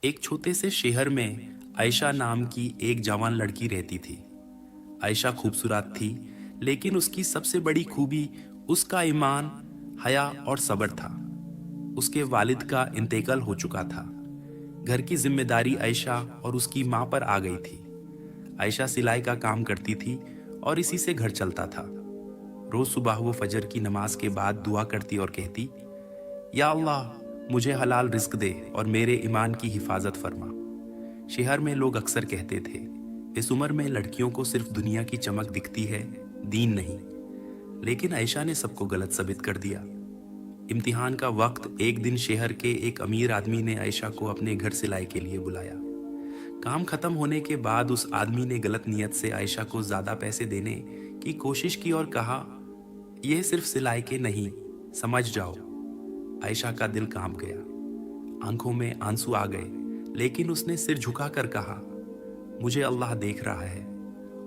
एक छोटे से शहर में आयशा नाम की एक जवान लड़की रहती थी। आयशा खूबसूरत थी, लेकिन उसकी सबसे बड़ी खूबी उसका ईमान, हया और सब्र था। उसके वालिद का इंतकाल हो चुका था। घर की जिम्मेदारी आयशा और उसकी माँ पर आ गई थी। आयशा सिलाई का काम करती थी और इसी से घर चलता था। रोज सुबह वो फजर की नमाज के बाद दुआ करती और कहती, या अल्लाह, मुझे हलाल रिस्क दे और मेरे ईमान की हिफाजत फरमा। शहर में लोग अक्सर कहते थे, इस उम्र में लड़कियों को सिर्फ दुनिया की चमक दिखती है, दीन नहीं। लेकिन आयशा ने सबको गलत साबित कर दिया। इम्तिहान का वक्त एक दिन शहर के एक अमीर आदमी ने आयशा को अपने घर सिलाई के लिए बुलाया। काम खत्म होने के बाद उस आदमी ने गलत नियत से आयशा को ज्यादा पैसे देने की कोशिश की और कहा, यह सिर्फ सिलाई के नहीं, समझ जाओ। आयशा का दिल कांप गया, आंखों में आंसू आ गए, लेकिन उसने सिर झुकाकर कहा, मुझे अल्लाह देख रहा है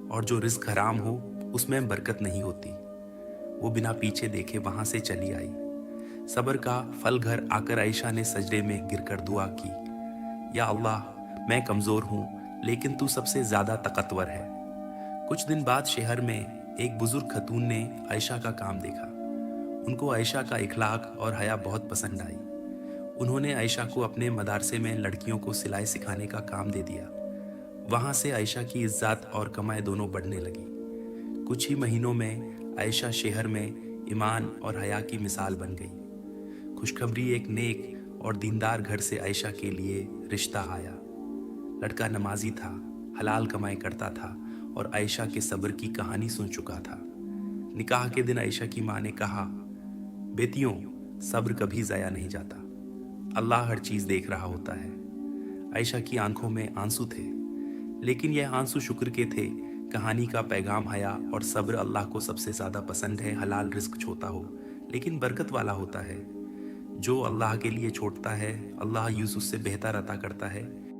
और जो रिस्क हराम हो उसमें बरकत नहीं होती। वो बिना पीछे देखे वहां से चली आई। सब्र का फल घर आकर आयशा ने सजदे में गिरकर दुआ की, या अल्लाह, मैं कमजोर हूं, लेकिन तू सबसे ज्यादा ताकतवर है। कुछ दिन बाद शहर में एक बुजुर्ग खतून ने आयशा का काम देखा। उनको आयशा का इखलाक और हया बहुत पसंद आई। उन्होंने आयशा को अपने मदरसे में लड़कियों को सिलाई सिखाने का काम दे दिया। वहां से आयशा की इज्जत और कमाई दोनों बढ़ने लगी। कुछ ही महीनों में आयशा शहर में ईमान और हया की मिसाल बन गई। खुशखबरी, एक नेक और दीनदार घर से आयशा के लिए रिश्ता आया। लड़का नमाजी था, हलाल कमाई करता था और आयशा के सब्र की कहानी सुन चुका था। निकाह के दिन आयशा की माँ ने कहा, बेटियों, सब्र कभी ज़ाया नहीं जाता, अल्लाह हर चीज़ देख रहा होता है। आयशा की आंखों में आंसू थे, लेकिन यह आंसू शुक्र के थे। कहानी का पैगाम हया और सब्र अल्लाह को सबसे ज़्यादा पसंद है। हलाल रिस्क छोटा हो लेकिन बरकत वाला होता है। जो अल्लाह के लिए छोड़ता है, अल्लाह यूं उससे बेहतर अता करता है।